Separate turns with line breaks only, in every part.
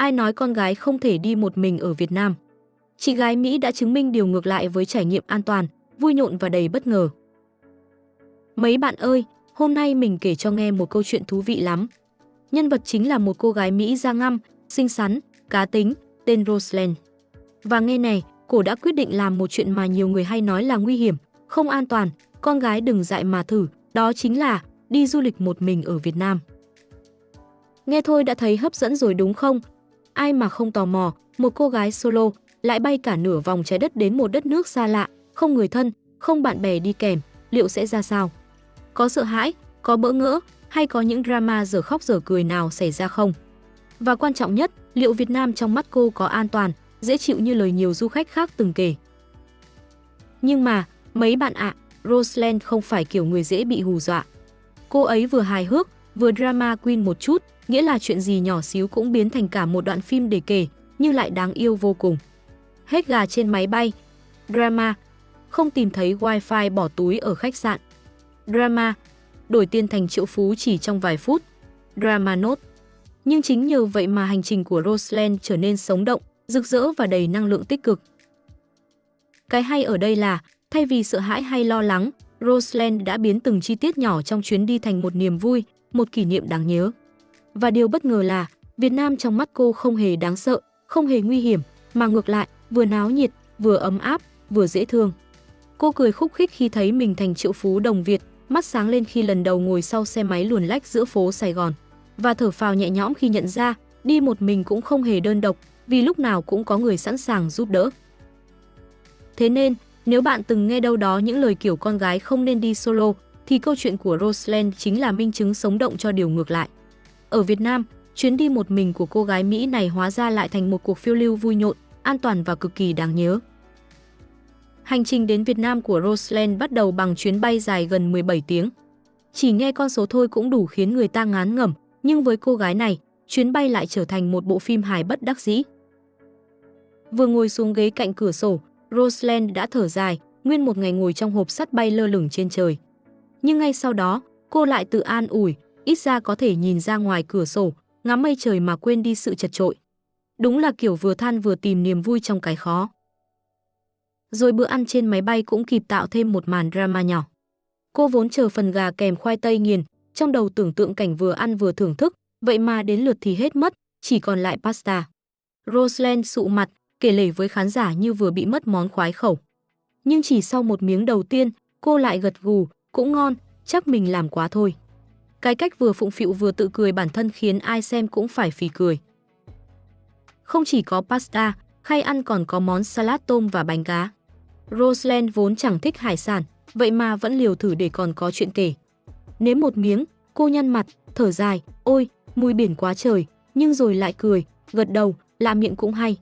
ai nói con gái không thể đi một mình ở Việt Nam. Chị gái Mỹ đã chứng minh điều ngược lại với trải nghiệm an toàn, vui nhộn và đầy bất ngờ. Mấy bạn ơi, hôm nay mình kể cho nghe một câu chuyện thú vị lắm. Nhân vật chính là một cô gái Mỹ da ngăm, xinh xắn, cá tính, tên Roseland. Và nghe này, cô đã quyết định làm một chuyện mà nhiều người hay nói là nguy hiểm, không an toàn, con gái đừng dại mà thử, đó chính là đi du lịch một mình ở Việt Nam. Nghe thôi đã thấy hấp dẫn rồi đúng không? Ai mà không tò mò, một cô gái solo lại bay cả nửa vòng trái đất đến một đất nước xa lạ, không người thân, không bạn bè đi kèm, liệu sẽ ra sao? Có sợ hãi, có bỡ ngỡ, hay có những drama dở khóc dở cười nào xảy ra không? Và quan trọng nhất, liệu Việt Nam trong mắt cô có an toàn, dễ chịu như lời nhiều du khách khác từng kể? Nhưng mà, mấy bạn ạ, Roseland không phải kiểu người dễ bị hù dọa. Cô ấy vừa hài hước, vừa drama queen một chút, nghĩa là chuyện gì nhỏ xíu cũng biến thành cả một đoạn phim để kể, nhưng lại đáng yêu vô cùng. Hết gà trên máy bay. Drama. Không tìm thấy wifi bỏ túi ở khách sạn. Drama. Đổi tiền thành triệu phú chỉ trong vài phút. Drama note. Nhưng chính nhờ vậy mà hành trình của Roseland trở nên sống động, rực rỡ và đầy năng lượng tích cực. Cái hay ở đây là, thay vì sợ hãi hay lo lắng, Roseland đã biến từng chi tiết nhỏ trong chuyến đi thành một niềm vui, một kỷ niệm đáng nhớ. Và điều bất ngờ là, Việt Nam trong mắt cô không hề đáng sợ, không hề nguy hiểm, mà ngược lại, vừa náo nhiệt, vừa ấm áp, vừa dễ thương. Cô cười khúc khích khi thấy mình thành triệu phú đồng Việt, mắt sáng lên khi lần đầu ngồi sau xe máy luồn lách giữa phố Sài Gòn. Và thở phào nhẹ nhõm khi nhận ra, đi một mình cũng không hề đơn độc, vì lúc nào cũng có người sẵn sàng giúp đỡ. Thế nên, nếu bạn từng nghe đâu đó những lời kiểu con gái không nên đi solo, thì câu chuyện của Roseland chính là minh chứng sống động cho điều ngược lại. Ở Việt Nam, chuyến đi một mình của cô gái Mỹ này hóa ra lại thành một cuộc phiêu lưu vui nhộn, an toàn và cực kỳ đáng nhớ. Hành trình đến Việt Nam của Roseland bắt đầu bằng chuyến bay dài gần 17 tiếng. Chỉ nghe con số thôi cũng đủ khiến người ta ngán ngẩm, nhưng với cô gái này, chuyến bay lại trở thành một bộ phim hài bất đắc dĩ. Vừa ngồi xuống ghế cạnh cửa sổ, Roseland đã thở dài, nguyên một ngày ngồi trong hộp sắt bay lơ lửng trên trời. Nhưng ngay sau đó, cô lại tự an ủi, ít ra có thể nhìn ra ngoài cửa sổ, ngắm mây trời mà quên đi sự chật chội. Đúng là kiểu vừa than vừa tìm niềm vui trong cái khó. Rồi bữa ăn trên máy bay cũng kịp tạo thêm một màn drama nhỏ. Cô vốn chờ phần gà kèm khoai tây nghiền, trong đầu tưởng tượng cảnh vừa ăn vừa thưởng thức, vậy mà đến lượt thì hết mất, chỉ còn lại pasta. Roseland sụ mặt, kể lể với khán giả như vừa bị mất món khoái khẩu. Nhưng chỉ sau một miếng đầu tiên, cô lại gật gù, cũng ngon, chắc mình làm quá thôi. Cái cách vừa phụng phịu vừa tự cười bản thân khiến ai xem cũng phải phì cười. Không chỉ có pasta, khay ăn còn có món salad tôm và bánh cá. Roseland vốn chẳng thích hải sản, vậy mà vẫn liều thử để còn có chuyện kể. Nếm một miếng, cô nhăn mặt, thở dài, ôi, mùi biển quá trời, nhưng rồi lại cười, gật đầu, làm miệng cũng hay.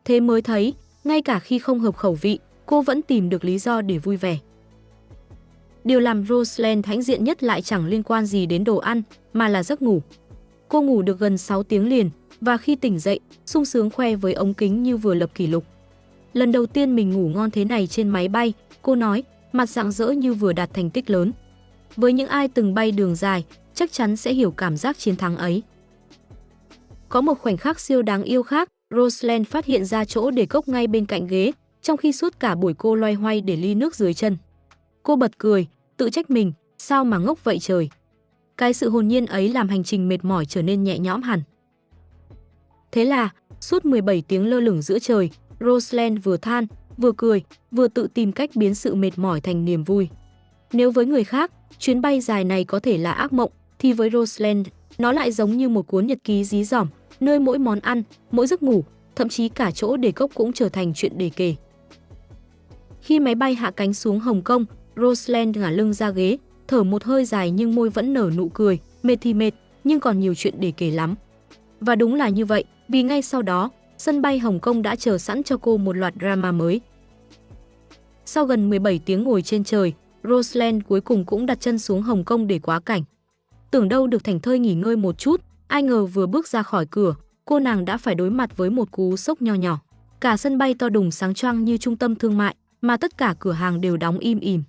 Thế mới thấy, ngay cả khi không hợp khẩu vị, cô vẫn tìm được lý do để vui vẻ. Điều làm Roseland hãnh diện nhất lại chẳng liên quan gì đến đồ ăn, mà là giấc ngủ. Cô ngủ được gần 6 tiếng liền, và khi tỉnh dậy, sung sướng khoe với ống kính như vừa lập kỷ lục. Lần đầu tiên mình ngủ ngon thế này trên máy bay, cô nói, mặt rạng rỡ như vừa đạt thành tích lớn. Với những ai từng bay đường dài, chắc chắn sẽ hiểu cảm giác chiến thắng ấy. Có một khoảnh khắc siêu đáng yêu khác, Roseland phát hiện ra chỗ để cốc ngay bên cạnh ghế, trong khi suốt cả buổi cô loay hoay để ly nước dưới chân. Cô bật cười, tự trách mình, sao mà ngốc vậy trời. Cái sự hồn nhiên ấy làm hành trình mệt mỏi trở nên nhẹ nhõm hẳn. Thế là, suốt 17 tiếng lơ lửng giữa trời, Roseland vừa than, vừa cười, vừa tự tìm cách biến sự mệt mỏi thành niềm vui. Nếu với người khác, chuyến bay dài này có thể là ác mộng, thì với Roseland, nó lại giống như một cuốn nhật ký dí dỏm, nơi mỗi món ăn, mỗi giấc ngủ, thậm chí cả chỗ để cốc cũng trở thành chuyện để kể. Khi máy bay hạ cánh xuống Hồng Kông, Roseland ngả lưng ra ghế, thở một hơi dài nhưng môi vẫn nở nụ cười, mệt thì mệt, nhưng còn nhiều chuyện để kể lắm. Và đúng là như vậy, vì ngay sau đó, sân bay Hồng Kông đã chờ sẵn cho cô một loạt drama mới. Sau gần 17 tiếng ngồi trên trời, Roseland cuối cùng cũng đặt chân xuống Hồng Kông để quá cảnh. Tưởng đâu được thảnh thơi nghỉ ngơi một chút, ai ngờ vừa bước ra khỏi cửa, cô nàng đã phải đối mặt với một cú sốc nho nhỏ. Cả sân bay to đùng sáng choang như trung tâm thương mại, mà tất cả cửa hàng đều đóng im ỉm.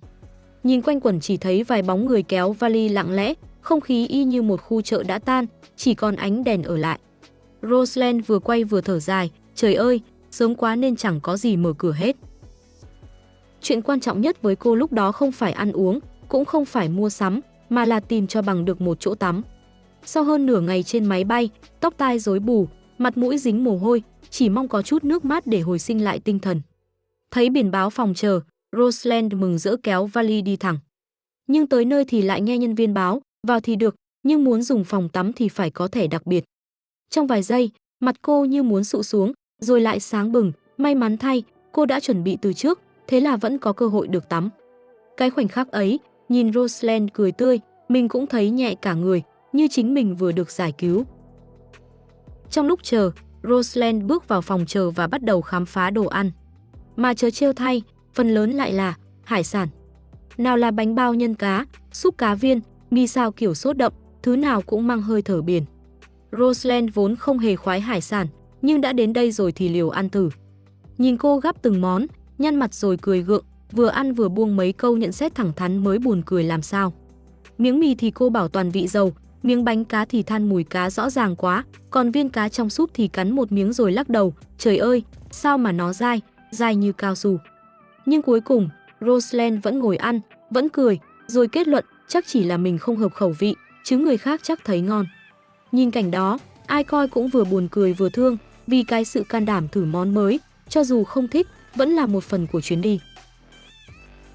Nhìn quanh quẩn chỉ thấy vài bóng người kéo vali lặng lẽ, không khí y như một khu chợ đã tan, chỉ còn ánh đèn ở lại. Roseland vừa quay vừa thở dài, trời ơi, sớm quá nên chẳng có gì mở cửa hết. Chuyện quan trọng nhất với cô lúc đó không phải ăn uống, cũng không phải mua sắm, mà là tìm cho bằng được một chỗ tắm. Sau hơn nửa ngày trên máy bay, tóc tai rối bù, mặt mũi dính mồ hôi, chỉ mong có chút nước mát để hồi sinh lại tinh thần. Thấy biển báo phòng chờ, Roseland mừng rỡ kéo vali đi thẳng. Nhưng tới nơi thì lại nghe nhân viên báo, vào thì được, nhưng muốn dùng phòng tắm thì phải có thẻ đặc biệt. Trong vài giây, mặt cô như muốn sụ xuống, rồi lại sáng bừng, may mắn thay, cô đã chuẩn bị từ trước, thế là vẫn có cơ hội được tắm. Cái khoảnh khắc ấy, nhìn Roseland cười tươi, mình cũng thấy nhẹ cả người, như chính mình vừa được giải cứu. Trong lúc chờ, Roseland bước vào phòng chờ và bắt đầu khám phá đồ ăn. Mà chớ trêu thay, phần lớn lại là hải sản. Nào là bánh bao nhân cá, súp cá viên, mì xào kiểu sốt đậm, thứ nào cũng mang hơi thở biển. Roseland vốn không hề khoái hải sản, nhưng đã đến đây rồi thì liều ăn thử. Nhìn cô gắp từng món, nhăn mặt rồi cười gượng, vừa ăn vừa buông mấy câu nhận xét thẳng thắn mới buồn cười làm sao. Miếng mì thì cô bảo toàn vị dầu, miếng bánh cá thì than mùi cá rõ ràng quá, còn viên cá trong súp thì cắn một miếng rồi lắc đầu, trời ơi, sao mà nó dai, dai như cao su. Nhưng cuối cùng, Roseland vẫn ngồi ăn, vẫn cười, rồi kết luận chắc chỉ là mình không hợp khẩu vị, chứ người khác chắc thấy ngon. Nhìn cảnh đó, ai coi cũng vừa buồn cười vừa thương, vì cái sự can đảm thử món mới, cho dù không thích, vẫn là một phần của chuyến đi.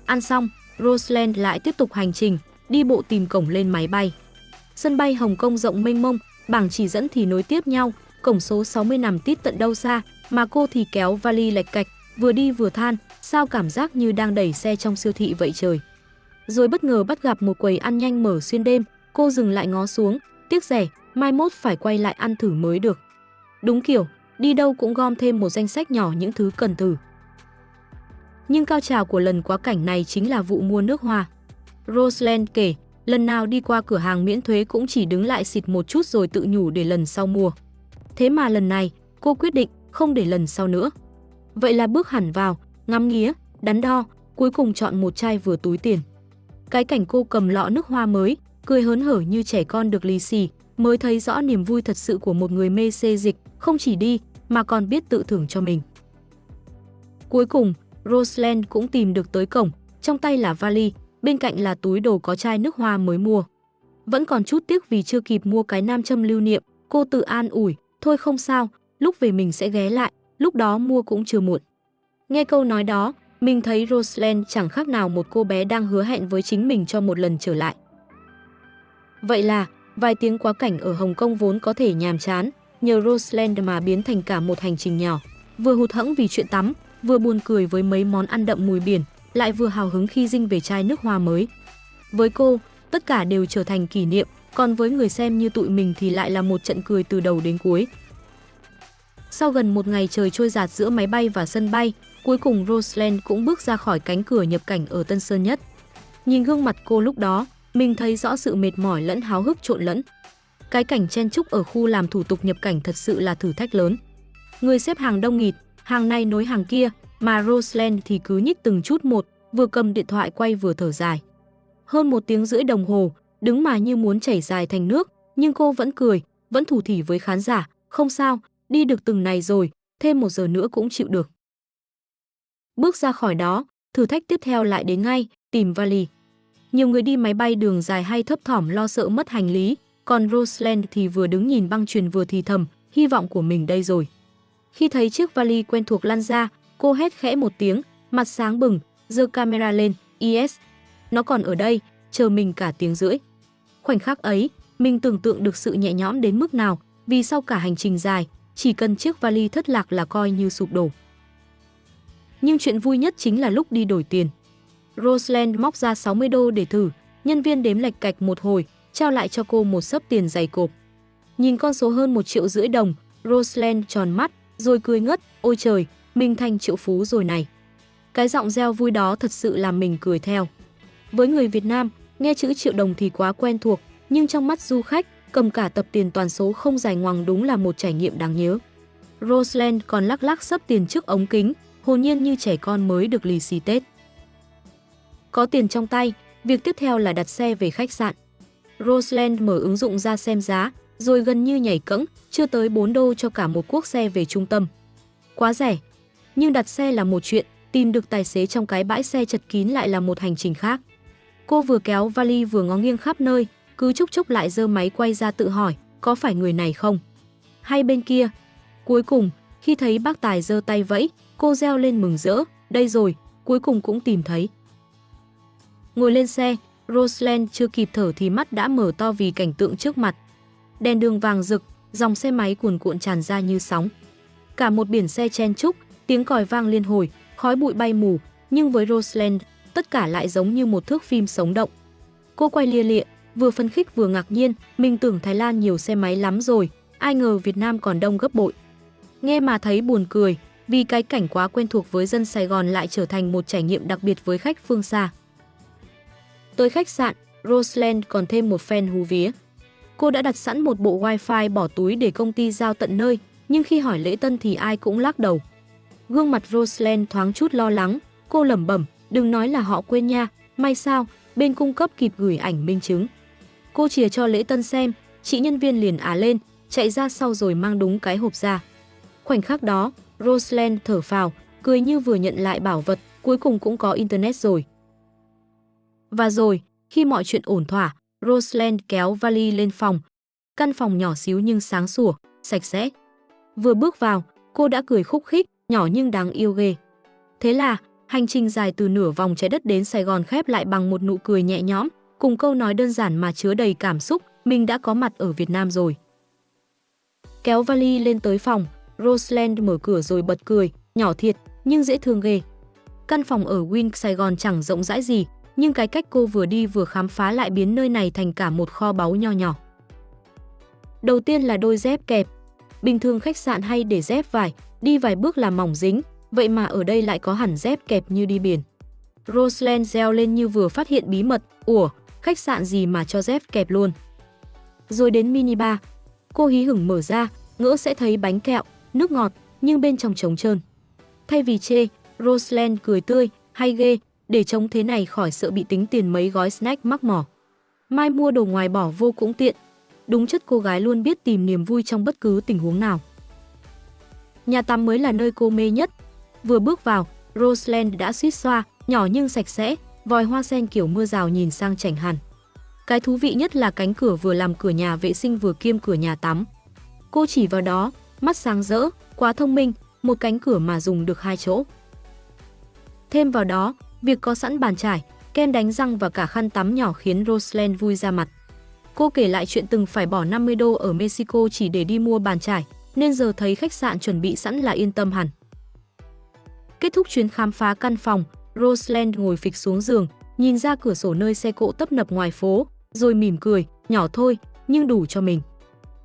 Ăn xong, Roseland lại tiếp tục hành trình, đi bộ tìm cổng lên máy bay. Sân bay Hồng Kông rộng mênh mông, bảng chỉ dẫn thì nối tiếp nhau, cổng số 60 nằm tít tận đâu xa, mà cô thì kéo vali lạch cạch, vừa đi vừa than, sao cảm giác như đang đẩy xe trong siêu thị vậy trời. Rồi bất ngờ bắt gặp một quầy ăn nhanh mở xuyên đêm, cô dừng lại ngó xuống, tiếc rẻ, mai mốt phải quay lại ăn thử mới được. Đúng kiểu, đi đâu cũng gom thêm một danh sách nhỏ những thứ cần thử. Nhưng cao trào của lần quá cảnh này chính là vụ mua nước hoa. Roseland kể, lần nào đi qua cửa hàng miễn thuế cũng chỉ đứng lại xịt một chút rồi tự nhủ để lần sau mua. Thế mà lần này, cô quyết định không để lần sau nữa. Vậy là bước hẳn vào, ngắm nghía, đắn đo, cuối cùng chọn một chai vừa túi tiền. Cái cảnh cô cầm lọ nước hoa mới, cười hớn hở như trẻ con được lì xì, mới thấy rõ niềm vui thật sự của một người mê xê dịch, không chỉ đi mà còn biết tự thưởng cho mình. Cuối cùng, Roseland cũng tìm được tới cổng, trong tay là vali, bên cạnh là túi đồ có chai nước hoa mới mua. Vẫn còn chút tiếc vì chưa kịp mua cái nam châm lưu niệm, cô tự an ủi, thôi không sao, lúc về mình sẽ ghé lại, lúc đó mua cũng chưa muộn. Nghe câu nói đó, mình thấy Roseland chẳng khác nào một cô bé đang hứa hẹn với chính mình cho một lần trở lại. Vậy là, vài tiếng quá cảnh ở Hồng Kông vốn có thể nhàm chán, nhờ Roseland mà biến thành cả một hành trình nhỏ. Vừa hụt hẫng vì chuyện tắm, vừa buồn cười với mấy món ăn đậm mùi biển, lại vừa hào hứng khi dinh về chai nước hoa mới. Với cô, tất cả đều trở thành kỷ niệm, còn với người xem như tụi mình thì lại là một trận cười từ đầu đến cuối. Sau gần một ngày trời trôi dạt giữa máy bay và sân bay, cuối cùng Roseland cũng bước ra khỏi cánh cửa nhập cảnh ở Tân Sơn Nhất. Nhìn gương mặt cô lúc đó, mình thấy rõ sự mệt mỏi lẫn háo hức trộn lẫn. Cái cảnh chen chúc ở khu làm thủ tục nhập cảnh thật sự là thử thách lớn. Người xếp hàng đông nghịt, hàng này nối hàng kia, mà Roseland thì cứ nhích từng chút một, vừa cầm điện thoại quay vừa thở dài. Hơn 1 tiếng rưỡi đồng hồ, đứng mà như muốn chảy dài thành nước, nhưng cô vẫn cười, vẫn thủ thỉ với khán giả, không sao, đi được từng này rồi, thêm 1 giờ nữa cũng chịu được. Bước ra khỏi đó, thử thách tiếp theo lại đến ngay, tìm vali. Nhiều người đi máy bay đường dài hay thấp thỏm lo sợ mất hành lý, còn Roseland thì vừa đứng nhìn băng chuyền vừa thì thầm, hy vọng của mình đây rồi. Khi thấy chiếc vali quen thuộc lăn ra, cô hét khẽ một tiếng, mặt sáng bừng, giơ camera lên, yes, nó còn ở đây, chờ mình cả tiếng rưỡi. Khoảnh khắc ấy, mình tưởng tượng được sự nhẹ nhõm đến mức nào, vì sau cả hành trình dài, chỉ cần chiếc vali thất lạc là coi như sụp đổ. Nhưng chuyện vui nhất chính là lúc đi đổi tiền. Roseland móc ra 60 đô để thử, nhân viên đếm lạch cạch một hồi, trao lại cho cô một xấp tiền dày cộp. Nhìn con số hơn 1,5 triệu đồng, Roseland tròn mắt, rồi cười ngất, ôi trời, mình thành triệu phú rồi này. Cái giọng reo vui đó thật sự làm mình cười theo. Với người Việt Nam, nghe chữ triệu đồng thì quá quen thuộc, nhưng trong mắt du khách, cầm cả tập tiền toàn số không dài ngoằng đúng là một trải nghiệm đáng nhớ. Roseland còn lắc lắc xấp tiền trước ống kính, hồn nhiên như trẻ con mới được lì xì Tết. Có tiền trong tay, việc tiếp theo là đặt xe về khách sạn. Roseland mở ứng dụng ra xem giá, rồi gần như nhảy cẫng, chưa tới 4 đô cho cả một cuốc xe về trung tâm. Quá rẻ. Nhưng đặt xe là một chuyện, tìm được tài xế trong cái bãi xe chật kín lại là một hành trình khác. Cô vừa kéo vali vừa ngó nghiêng khắp nơi, cứ chốc chốc lại giơ máy quay ra tự hỏi, có phải người này không? Hay bên kia? Cuối cùng, khi thấy bác tài giơ tay vẫy, cô reo lên mừng rỡ, đây rồi, cuối cùng cũng tìm thấy. Ngồi lên xe, Rosalind chưa kịp thở thì mắt đã mở to vì cảnh tượng trước mặt. Đèn đường vàng rực, dòng xe máy cuồn cuộn tràn ra như sóng. Cả một biển xe chen chúc, tiếng còi vang liên hồi, khói bụi bay mù, nhưng với Rosalind, tất cả lại giống như một thước phim sống động. Cô quay lia lịa, vừa phấn khích vừa ngạc nhiên, mình tưởng Thái Lan nhiều xe máy lắm rồi, ai ngờ Việt Nam còn đông gấp bội. Nghe mà thấy buồn cười, vì cái cảnh quá quen thuộc với dân Sài Gòn lại trở thành một trải nghiệm đặc biệt với khách phương xa. Tới khách sạn, Rosalind còn thêm một phen hú vía. Cô đã đặt sẵn một bộ wifi bỏ túi để công ty giao tận nơi, nhưng khi hỏi lễ tân thì ai cũng lắc đầu. Gương mặt Rosalind thoáng chút lo lắng, cô lẩm bẩm, đừng nói là họ quên nha, may sao, bên cung cấp kịp gửi ảnh minh chứng. Cô chìa cho lễ tân xem, chị nhân viên liền lên, chạy ra sau rồi mang đúng cái hộp ra. Khoảnh khắc đó, Rosalind thở phào, cười như vừa nhận lại bảo vật, cuối cùng cũng có internet rồi. Và rồi, khi mọi chuyện ổn thỏa, Rosalind kéo vali lên phòng. Căn phòng nhỏ xíu nhưng sáng sủa, sạch sẽ. Vừa bước vào, cô đã cười khúc khích, nhỏ nhưng đáng yêu ghê. Thế là, hành trình dài từ nửa vòng trái đất đến Sài Gòn khép lại bằng một nụ cười nhẹ nhõm, cùng câu nói đơn giản mà chứa đầy cảm xúc, mình đã có mặt ở Việt Nam rồi. Kéo vali lên tới phòng, Rosalind mở cửa rồi bật cười, nhỏ thiệt, nhưng dễ thương ghê. Căn phòng ở Win Sài Gòn chẳng rộng rãi gì, nhưng cái cách cô vừa đi vừa khám phá lại biến nơi này thành cả một kho báu nho nhỏ. Đầu tiên là đôi dép kẹp. Bình thường khách sạn hay để dép vải, đi vài bước là mỏng dính, vậy mà ở đây lại có hẳn dép kẹp như đi biển. Rosalind reo lên như vừa phát hiện bí mật, ủa, khách sạn gì mà cho dép kẹp luôn. Rồi đến minibar, cô hí hửng mở ra, ngỡ sẽ thấy bánh kẹo, nước ngọt, nhưng bên trong trống trơn. Thay vì chê, Rosalind cười tươi, hay ghê, để trống thế này khỏi sợ bị tính tiền mấy gói snack mắc mỏ. Mai mua đồ ngoài bỏ vô cũng tiện. Đúng chất cô gái luôn biết tìm niềm vui trong bất cứ tình huống nào. Nhà tắm mới là nơi cô mê nhất. Vừa bước vào, Rosalind đã suýt xoa, nhỏ nhưng sạch sẽ, vòi hoa sen kiểu mưa rào nhìn sang chảnh hẳn. Cái thú vị nhất là cánh cửa vừa làm cửa nhà vệ sinh vừa kiêm cửa nhà tắm. Cô chỉ vào đó, mắt sáng rỡ, quá thông minh, một cánh cửa mà dùng được 2 chỗ. Thêm vào đó, việc có sẵn bàn chải, kem đánh răng và cả khăn tắm nhỏ khiến Rosalind vui ra mặt. Cô kể lại chuyện từng phải bỏ 50 đô ở Mexico chỉ để đi mua bàn chải, nên giờ thấy khách sạn chuẩn bị sẵn là yên tâm hẳn. Kết thúc chuyến khám phá căn phòng, Rosalind ngồi phịch xuống giường, nhìn ra cửa sổ nơi xe cộ tấp nập ngoài phố, rồi mỉm cười, nhỏ thôi, nhưng đủ cho mình.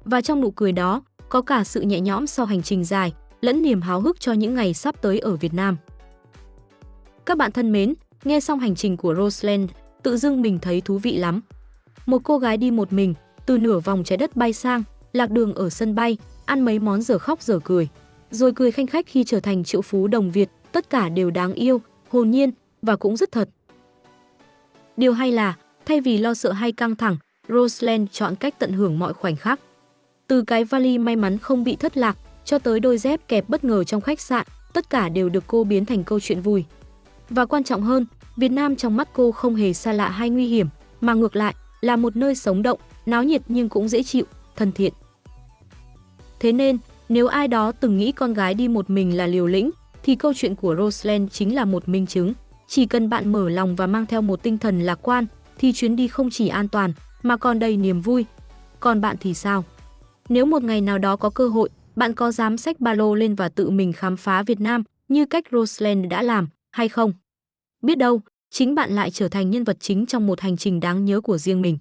Và trong nụ cười đó, có cả sự nhẹ nhõm sau hành trình dài, lẫn niềm háo hức cho những ngày sắp tới ở Việt Nam. Các bạn thân mến, nghe xong hành trình của Rosalind, tự dưng mình thấy thú vị lắm. Một cô gái đi một mình, từ nửa vòng trái đất bay sang, lạc đường ở sân bay, ăn mấy món dở khóc dở cười, rồi cười khanh khách khi trở thành triệu phú đồng Việt, tất cả đều đáng yêu, hồn nhiên và cũng rất thật. Điều hay là, thay vì lo sợ hay căng thẳng, Rosalind chọn cách tận hưởng mọi khoảnh khắc. Từ cái vali may mắn không bị thất lạc, cho tới đôi dép kẹp bất ngờ trong khách sạn, tất cả đều được cô biến thành câu chuyện vui. Và quan trọng hơn, Việt Nam trong mắt cô không hề xa lạ hay nguy hiểm, mà ngược lại, là một nơi sống động, náo nhiệt nhưng cũng dễ chịu, thân thiện. Thế nên, nếu ai đó từng nghĩ con gái đi một mình là liều lĩnh, thì câu chuyện của Rosalind chính là một minh chứng. Chỉ cần bạn mở lòng và mang theo một tinh thần lạc quan, thì chuyến đi không chỉ an toàn, mà còn đầy niềm vui. Còn bạn thì sao? Nếu một ngày nào đó có cơ hội, bạn có dám xách ba lô lên và tự mình khám phá Việt Nam như cách Rosalind đã làm, hay không? Biết đâu, chính bạn lại trở thành nhân vật chính trong một hành trình đáng nhớ của riêng mình.